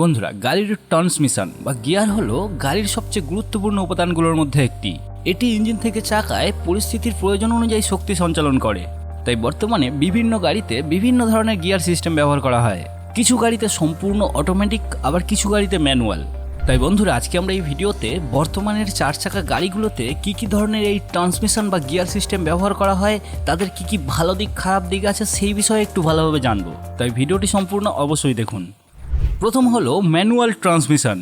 বন্ধুরা, গাড়ির ট্রান্সমিশন বা গিয়ার হলো গাড়ির সবচেয়ে গুরুত্বপূর্ণ উপাদানগুলোর মধ্যে একটি। এটি ইঞ্জিন থেকে চাকায় পরিস্থিতির প্রয়োজন অনুযায়ী শক্তি সঞ্চালন করে। তাই বর্তমানে বিভিন্ন গাড়িতে বিভিন্ন ধরনের গিয়ার সিস্টেম ব্যবহার করা হয়। কিছু গাড়িতে সম্পূর্ণ অটোমেটিক, আবার কিছু গাড়িতে ম্যানুয়াল। তাই বন্ধুরা, আজকে আমরা এই ভিডিওতে বর্তমানের 4 চাকা গাড়িগুলোতে কি ধরনের এই ট্রান্সমিশন বা গিয়ার সিস্টেম ব্যবহার করা হয়, তাদের কি ভালো দিক খারাপ দিক আছে সেই বিষয়ে একটু ভালোভাবে জানবো। তাই ভিডিওটি সম্পূর্ণ অবশ্যই দেখুন। প্রথম হলো ম্যানুয়াল ট্রান্সমিশন।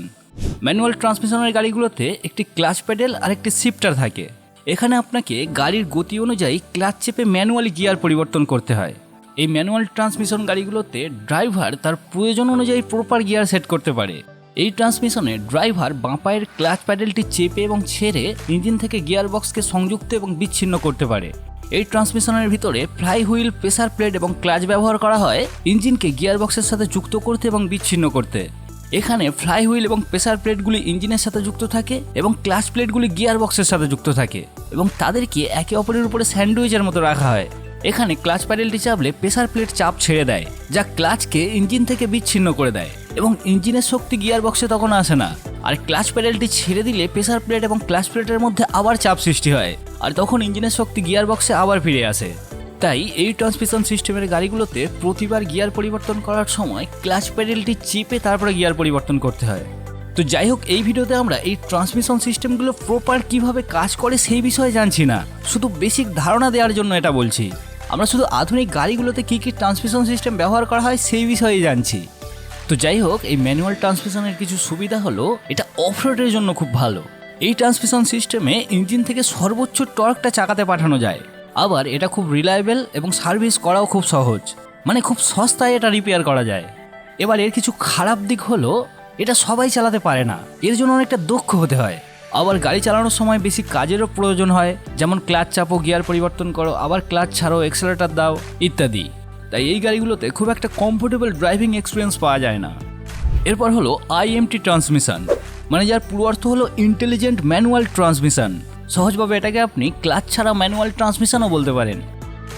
ম্যানুয়াল ট্রান্সমিশনের গাড়িগুলোতে একটি ক্লাচ প্যাডেল আর একটি শিফটার থাকে। এখানে আপনাকে গাড়ির গতি অনুযায়ী ক্লাচ চেপে ম্যানুয়ালি গিয়ার পরিবর্তন করতে হয়। এই ম্যানুয়াল ট্রান্সমিশন গাড়িগুলোতে ড্রাইভার তার প্রয়োজন অনুযায়ী প্রপার গিয়ার সেট করতে পারে। এই ট্রান্সমিশনে ড্রাইভার বাঁ পায়ের ক্লাচ প্যাডেলটি চেপে এবং ছেড়ে ইঞ্জিন থেকে গিয়ার বক্সকে সংযুক্ত এবং বিচ্ছিন্ন করতে পারে। এই ট্রান্সমিশনের ভিতরে ফ্লাই হুইল, প্রেসার প্লেট এবং ক্লাচ ব্যবহার করা হয় ইঞ্জিনকে গিয়ার বক্সের সাথে যুক্ত করতে এবং বিচ্ছিন্ন করতে। এখানে ফ্লাই হুইল এবং প্রেসার প্লেটগুলি ইঞ্জিনের সাথে যুক্ত থাকে এবং ক্লাচ প্লেটগুলি গিয়ার বক্সের সাথে যুক্ত থাকে এবং তাদেরকে একে অপরের উপরে স্যান্ডউইচের মতো রাখা হয়। এখানে ক্লাচ প্যাডেলটি চাপলে প্রেসার প্লেট চাপ ছেড়ে দেয়, যা ক্লাচকে ইঞ্জিন থেকে বিচ্ছিন্ন করে দেয় এবং ইঞ্জিনের শক্তি গিয়ার বক্সে তখন আসে না। আর ক্লাচ প্যাডেলটি ছেড়ে দিলে প্রেসার প্লেট এবং ক্লাচ প্লেটের মধ্যে আবার চাপ সৃষ্টি হয়, আর তখন ইঞ্জিনের শক্তি গিয়ার বক্সে আবার ফিরে আসে। তাই এই ট্রান্সমিশন সিস্টেমের গাড়িগুলোতে প্রতিবার গিয়ার পরিবর্তন করার সময় ক্লাচ প্যাডেলটি চেপে তারপরে গিয়ার পরিবর্তন করতে হয়। তো যাই হোক, এই ভিডিওতে আমরা এই ট্রান্সমিশন সিস্টেমগুলো প্রপার কিভাবে কাজ করে সেই বিষয়ে জানছি না, শুধু বেসিক ধারণা দেওয়ার জন্য এটা বলছি। আমরা শুধু আধুনিক গাড়িগুলোতে কি ট্রান্সমিশন সিস্টেম ব্যবহার করা হয় সেই বিষয়ে জানছি। তো যাই হোক, এই ম্যানুয়াল ট্রান্সমিশনের কিছু সুবিধা হলো এটা অফরোডের জন্য খুব ভালো। এই ট্রান্সমিশন সিস্টেমে ইঞ্জিন থেকে সর্বোচ্চ টর্কটা চাকাতে পাঠানো যায়। আবার এটা খুব রিলায়েবল এবং সার্ভিস করাও খুব সহজ, মানে খুব সস্তায় এটা রিপেয়ার করা যায়। এবার এর কিছু খারাপ দিক হলো এটা সবাই চালাতে পারে না, এর জন্য অনেকটা দক্ষ হতে হয়। আবার গাড়ি চালানোর সময় বেশি কাজেরও প্রয়োজন হয়, যেমন ক্লাচ চাপো, গিয়ার পরিবর্তন করো, আবার ক্লাচ ছাড়ো, এক্সেলেটার দাও ইত্যাদি। তাই এই গাড়িগুলোতে খুব একটা কমফোর্টেবল ড্রাইভিং এক্সপিরিয়েন্স পাওয়া যায় না। এরপর হলো আইএমটি ট্রান্সমিশন, মানে যার পুরো অর্থ হলো ইন্টেলিজেন্ট ম্যানুয়াল ট্রান্সমিশন। সহজভাবে এটাকে আপনি ক্লাচ ছাড়া ম্যানুয়াল ট্রান্সমিশনও বলতে পারেন।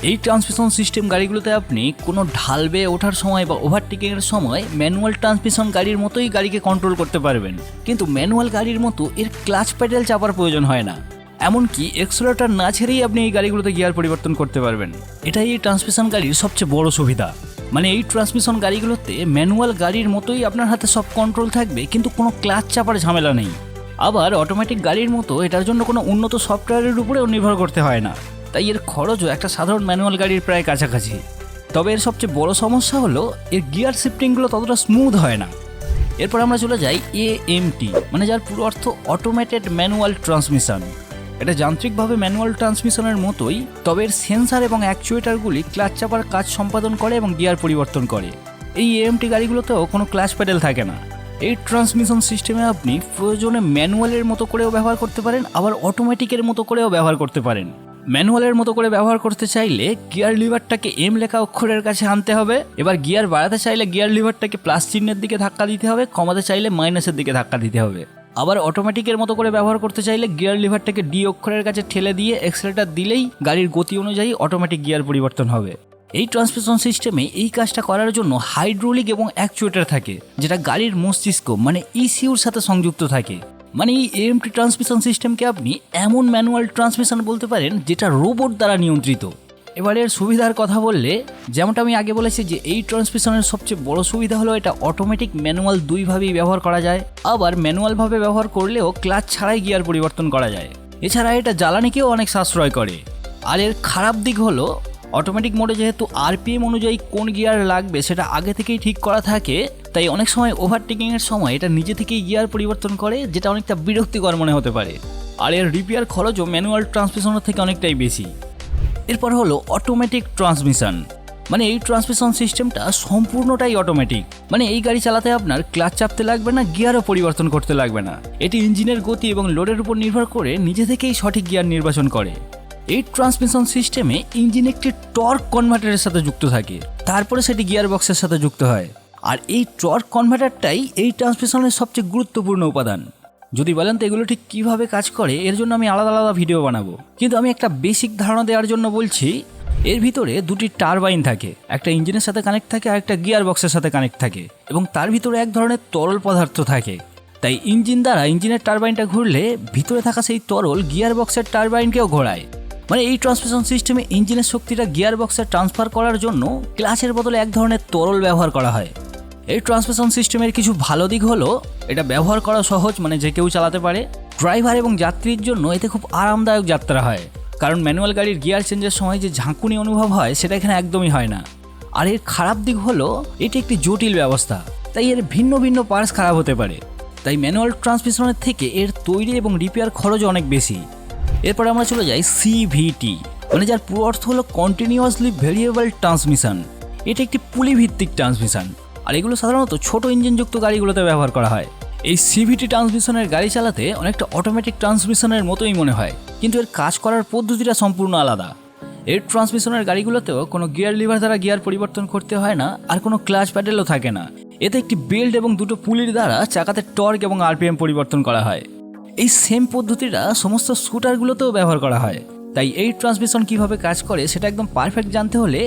এই ট্রান্সমিশন সিস্টেম গাড়িগুলোতে আপনি কোনো ঢাল বেয়ে ওঠার সময় বা ওভারটেকিংয়ের সময় ম্যানুয়াল ট্রান্সমিশন গাড়ির মতোই গাড়িকে কন্ট্রোল করতে পারবেন, কিন্তু ম্যানুয়াল গাড়ির মতো এর ক্লাচ প্যাডেল চাপার প্রয়োজন হয় না। এমনকি এক্সেলেটর না ছেড়েই আপনি এই গাড়িগুলোতে গিয়ার পরিবর্তন করতে পারবেন। এটাই এই ট্রান্সমিশন গাড়ির সবচেয়ে বড় সুবিধা। মানে এই ট্রান্সমিশন গাড়িগুলোতে ম্যানুয়াল গাড়ির মতোই আপনার হাতে সব কন্ট্রোল থাকবে, কিন্তু কোনো ক্লাচ চাপার ঝামেলা নেই। আবার অটোমেটিক গাড়ির মতো এটার জন্য কোনো উন্নত সফটওয়্যারের উপরেও নির্ভর করতে হয় না। তাই এর খরচও একটা সাধারণ ম্যানুয়াল গাড়ির প্রায় কাছাকাছি। তবে এর সবচেয়ে বড় সমস্যা হলো এর গিয়ার শিফটিংগুলো ততটা স্মুথ হয় না। এরপর আমরা চলে যাই এএমটি, মানে যার পুরো অর্থ অটোমেটেড ম্যানুয়াল ট্রান্সমিশন। এটা যান্ত্রিকভাবে ম্যানুয়াল ট্রান্সমিশনের মতোই, তবে এর সেন্সার এবং অ্যাকচুয়েটারগুলি ক্লাচ চাপার কাজ সম্পাদন করে এবং গিয়ার পরিবর্তন করে। এই এএমটি গাড়িগুলোতেও কোনো ক্লাচ প্যাডেল থাকে না। এই ট্রান্সমিশন সিস্টেমে আপনি প্রয়োজনে ম্যানুয়ালের মতো করেও ব্যবহার করতে পারেন, আবার অটোমেটিকের মতো করেও ব্যবহার করতে পারেন। ম্যানুয়ালের মতো করে ব্যবহার করতে চাইলে গিয়ার লিভারটাকে এম লেখা অক্ষরের কাছে আনতে হবে। এবার গিয়ার বাড়াতে চাইলে গিয়ার লিভারটাকে প্লাস চিহ্নের দিকে ধাক্কা দিতে হবে, কমাতে চাইলে মাইনাসের দিকে ধাক্কা দিতে হবে। আবার অটোমেটিকের মতো করে ব্যবহার করতে চাইলে গিয়ার লিভারটাকে ডি অক্ষরের কাছে ঠেলে দিয়ে এক্সেলেটার দিলেই গাড়ির গতি অনুযায়ী অটোমেটিক গিয়ার পরিবর্তন হবে। এই ট্রান্সমিশন সিস্টেমে এই কাজটা করার জন্য হাইড্রোলিক এবং অ্যাকচুয়েটার থাকে, যেটা গাড়ির মস্তিষ্ক মানে ইসিউর সাথে সংযুক্ত থাকে। মানে এই এএমটি ট্রান্সমিশন সিস্টেমকে আপনি এমন ম্যানুয়াল ট্রান্সমিশন বলতে পারেন যেটা রোবট দ্বারা নিয়ন্ত্রিত। এবার এর সুবিধার কথা বললে, যেমনটা আমি আগে বলেছি যে এই ট্রান্সমিশনের সবচেয়ে বড় সুবিধা হলো এটা অটোমেটিক ম্যানুয়াল দুইভাবেই ব্যবহার করা যায়। আবার ম্যানুয়ালভাবে ব্যবহার করলেও ক্লাচ ছাড়াই গিয়ার পরিবর্তন করা যায়। এছাড়া এটা জ্বালানিকেও অনেক সাশ্রয় করে। আর এর খারাপ দিক হলো অটোমেটিক মোডে যেহেতু আরপিএম অনুযায়ী কোন গিয়ার লাগবে সেটা আগে থেকেই ঠিক করা থাকে, তাই অনেক সময় ওভারটেকিংয়ের সময় এটা নিজে থেকেই গিয়ার পরিবর্তন করে, যেটা অনেকটা বিরক্তিকর মনে হতে পারে। আর এর রিপেয়ার খরচও ম্যানুয়াল ট্রান্সমিশনের থেকে অনেকটাই বেশি। এরপর হলো অটোমেটিক ট্রান্সমিশন, মানে এই ট্রান্সমিশন সিস্টেমটা সম্পূর্ণটাই অটোমেটিক। মানে এই গাড়ি চালাতে আপনার ক্লাচ চাপতে লাগবে না, গিয়ারও পরিবর্তন করতে লাগবে না। এটি ইঞ্জিনের গতি এবং লোডের উপর নির্ভর করে নিজে থেকেই সঠিক গিয়ার নির্বাচন করে। এই ট্রান্সমিশন সিস্টেমে ইঞ্জিন একটি টর্ক কনভার্টারের সাথে যুক্ত থাকে, তারপরে সেটি গিয়ার বক্সের সাথে যুক্ত হয়। আর এই টর্ক কনভার্টারটাই এই ট্রান্সমিশনের সবচেয়ে গুরুত্বপূর্ণ উপাদান। যদি বলেন তো এগুলো ঠিক কীভাবে কাজ করে, এর জন্য আমি আলাদা আলাদা ভিডিও বানাবো, কিন্তু আমি একটা বেসিক ধারণা দেওয়ার জন্য বলছি। এর ভিতরে দুটি টারবাইন থাকে, একটা ইঞ্জিনের সাথে কানেক্ট থাকে আর একটা গিয়ার বক্সের সাথে কানেক্ট থাকে, এবং তার ভিতরে এক ধরনের তরল পদার্থ থাকে। তাই ইঞ্জিন দ্বারা ইঞ্জিনের টারবাইনটা ঘুরলে ভিতরে থাকা সেই তরল গিয়ার বক্সের টারবাইনকেও ঘোরায়। মানে এই ট্রান্সমিশন সিস্টেমে ইঞ্জিনের শক্তিটা গিয়ার বক্সে ট্রান্সফার করার জন্য ক্লাচের বদলে এক ধরনের তরল ব্যবহার করা হয়। এই ট্রান্সমিশন সিস্টেমের কিছু ভালো দিক হলো এটা ব্যবহার করা সহজ, মানে যে কেউ চালাতে পারে। ড্রাইভার এবং যাত্রীর জন্য এতে খুব আরামদায়ক যাত্রা হয়, কারণ ম্যানুয়াল গাড়ির গিয়ার চেঞ্জের সময় যে ঝাঁকুনি অনুভব হয় সেটা এখানে একদমই হয় না। আর এর খারাপ দিক হলো এটি একটি জটিল ব্যবস্থা, তাই এর ভিন্ন ভিন্ন পার্টস খারাপ হতে পারে। তাই ম্যানুয়াল ট্রান্সমিশনের থেকে এর তৈরি এবং রিপেয়ার খরচ অনেক বেশি। এরপর আমরা চলে যাই সিভিটি, মানে যার পুরো অর্থ হলো কন্টিনিউয়াসলি ভেরিয়েবল ট্রান্সমিশন। এটা একটি পুলি ভিত্তিক ট্রান্সমিশন, আর এগুলো সাধারণত ছোট ইঞ্জিনযুক্ত গাড়িগুলোতে ব্যবহার করা হয়। এই সিভিটি ট্রান্সমিশনের গাড়ি চালাতে অনেকটা অটোমেটিক ট্রান্সমিশনের মতোই মনে হয়, কিন্তু এর কাজ করার পদ্ধতিটা সম্পূর্ণ আলাদা। এর ট্রান্সমিশনের গাড়িগুলোতেও কোনো গিয়ার লিভার দ্বারা গিয়ার পরিবর্তন করতে হয় না, আর কোনো ক্লাচ প্যাডেলও থাকে না। এতে একটি বেল্ট এবং দুটো পুলির দ্বারা চাকাতে টর্ক এবং আরপিএম পরিবর্তন করা হয়। এই সেম পদ্ধতিটা সমস্ত স্কুটারগুলোতেও ব্যবহার করা হয়। তাই এই ট্রান্সমিশন কিভাবে কাজ করে সেটা একদম পারফেক্ট জানতে হলে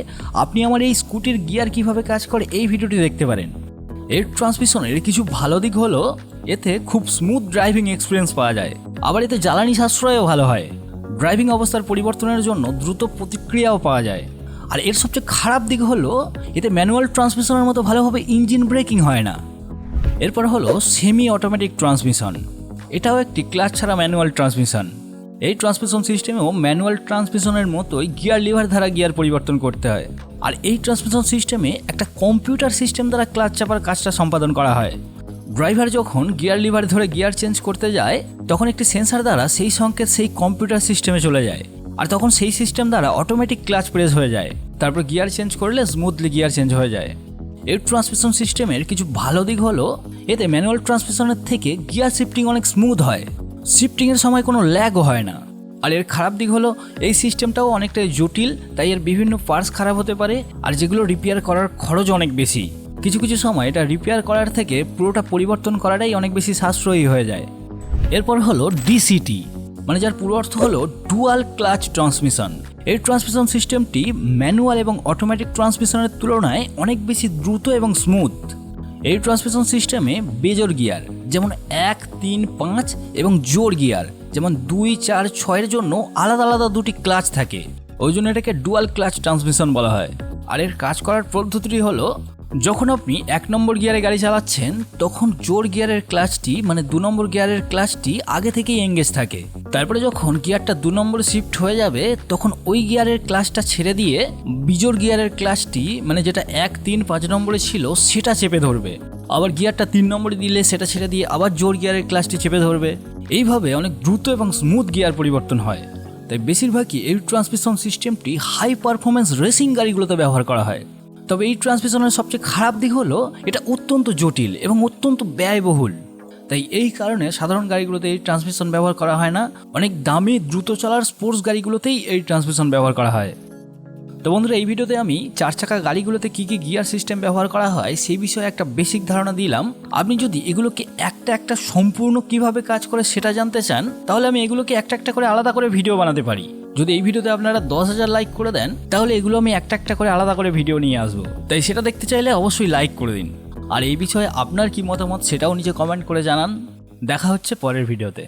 আপনি আমার এই স্কুটির গিয়ার কিভাবে কাজ করে এই ভিডিওটি দেখতে পারেন। এর ট্রান্সমিশনের কিছু ভালো দিক হলো এতে খুব স্মুথ ড্রাইভিং এক্সপিরিয়েন্স পাওয়া যায়, আবার এতে জ্বালানি সাশ্রয়ও ভালো হয়। ড্রাইভিং অবস্থার পরিবর্তনের জন্য দ্রুত প্রতিক্রিয়াও পাওয়া যায়। আর এর সবচেয়ে খারাপ দিক হলো এতে ম্যানুয়াল ট্রান্সমিশনের মতো ভালোভাবে ইঞ্জিন ব্রেকিং হয় না। এরপর হলো সেমি অটোমেটিক ট্রান্সমিশন, এটাও একটি ক্লাচ ছাড়া ম্যানুয়াল ট্রান্সমিশন। এই ট্রান্সমিশন সিস্টেমেও ম্যানুয়াল ট্রান্সমিশনের মতোই গিয়ার লিভার দ্বারা গিয়ার পরিবর্তন করতে হয়। আর এই ট্রান্সমিশন সিস্টেমে একটা কম্পিউটার সিস্টেম দ্বারা ক্লাচ চাপার কাজটা সম্পাদন করা হয়। ড্রাইভার যখন গিয়ার লিভার ধরে গিয়ার চেঞ্জ করতে যায় তখন একটি সেন্সার দ্বারা সেই সংকেত সেই কম্পিউটার সিস্টেমে চলে যায়, আর তখন সেই সিস্টেম দ্বারা অটোমেটিক ক্লাচ প্রেস হয়ে যায়। তারপর গিয়ার চেঞ্জ করলে স্মুথলি গিয়ার চেঞ্জ হয়ে যায়। এর ট্রান্সমিশন সিস্টেমের কিছু ভালো দিক হলো এতে ম্যানুয়াল ট্রান্সমিশনের থেকে গিয়ার শিফটিং অনেক স্মুথ হয়, শিফটিংয়ের সময় কোনো ল্যাগও হয় না। আর এর খারাপ দিক হলো এই সিস্টেমটাও অনেকটাই জটিল, তাই এর বিভিন্ন পার্টস খারাপ হতে পারে, আর যেগুলো রিপেয়ার করার খরচ অনেক বেশি। কিছু কিছু সময় এটা রিপেয়ার করার থেকে পুরোটা পরিবর্তন করাটাই অনেক বেশি সাশ্রয়ী হয়ে যায়। এরপর হলো ডিসিটি, মানে যার পুরো অর্থ হলো ডুয়াল ক্লাচ ট্রান্সমিশন। এই ট্রান্সমিশন সিস্টেমটি ম্যানুয়াল এবং অটোমেটিক ট্রান্সমিশনের তুলনায় অনেক বেশি দ্রুত এবং স্মুথ। এই ট্রান্সমিশন সিস্টেমে বেজোড় গিয়ার যেমন 1, 3, 5 এবং জোড় গিয়ার যেমন 2, 4, 6 জন্য আলাদা আলাদা দুটি ক্লাচ থাকে, ওই জন্য এটাকে ডুয়াল ক্লাচ ট্রান্সমিশন বলা হয়। আর এর কাজ করার পদ্ধতিটি হলো যখন আপনি 1 নম্বর গিয়ারে গাড়ি চালাচ্ছেন তখন জোড় গিয়ারের ক্লাচটি মানে 2 নম্বর গিয়ারের ক্লাচটি আগে থেকেই এঙ্গেজ থাকে। তারপরে যখন গিয়ারটা 2 নম্বরে শিফট হয়ে যাবে তখন ওই গিয়ারের ক্লাচটা ছেড়ে দিয়ে বিজোড় গিয়ারের ক্লাচটি মানে যেটা 1, 3, 5 নম্বরে ছিল সেটা চেপে ধরবে। আবার গিয়ারটা 3 নম্বরে দিলে সেটা ছেড়ে দিয়ে আবার জোড় গিয়ারের ক্লাচটি চেপে ধরবে। এইভাবে অনেক দ্রুত এবং স্মুথ গিয়ার পরিবর্তন হয়। তাই বেশিরভাগই এই ট্রান্সমিশন সিস্টেমটি হাই পারফরমেন্স রেসিং গাড়িগুলোতে ব্যবহার করা হয়। তবে এই ট্রান্সমিশনের সবচেয়ে খারাপ দিক হলো এটা অত্যন্ত জটিল এবং অত্যন্ত ব্যয়বহুল। তাই এই কারণে সাধারণ গাড়িগুলোতে এই ট্রান্সমিশন ব্যবহার করা হয় না, অনেক দামি দ্রুত চলার স্পোর্টস গাড়িগুলোতেই এই ট্রান্সমিশন ব্যবহার করা হয়। তো বন্ধুরা, এই ভিডিওতে আমি 4 চাকা গাড়িগুলোতে কী কী গিয়ার সিস্টেম ব্যবহার করা হয় সেই বিষয়ে একটা বেসিক ধারণা দিলাম। আপনি যদি এগুলোকে একটা একটা সম্পূর্ণ কিভাবে কাজ করে সেটা জানতে চান তাহলে আমি এগুলোকে একটা একটা করে আলাদা করে ভিডিও বানাতে পারি। যদি এই ভিডিওতে আপনারা 10,000 লাইক করে দেন তাহলে এগুলো আমি একটা একটা করে আলাদা করে ভিডিও নিয়ে আসবো। তাই সেটা দেখতে চাইলে অবশ্যই লাইক করে দিন। আর এই বিষয়ে আপনার কি মতামত সেটাও নিচে কমেন্ট করে জানান। দেখা হচ্ছে পরের ভিডিওতে।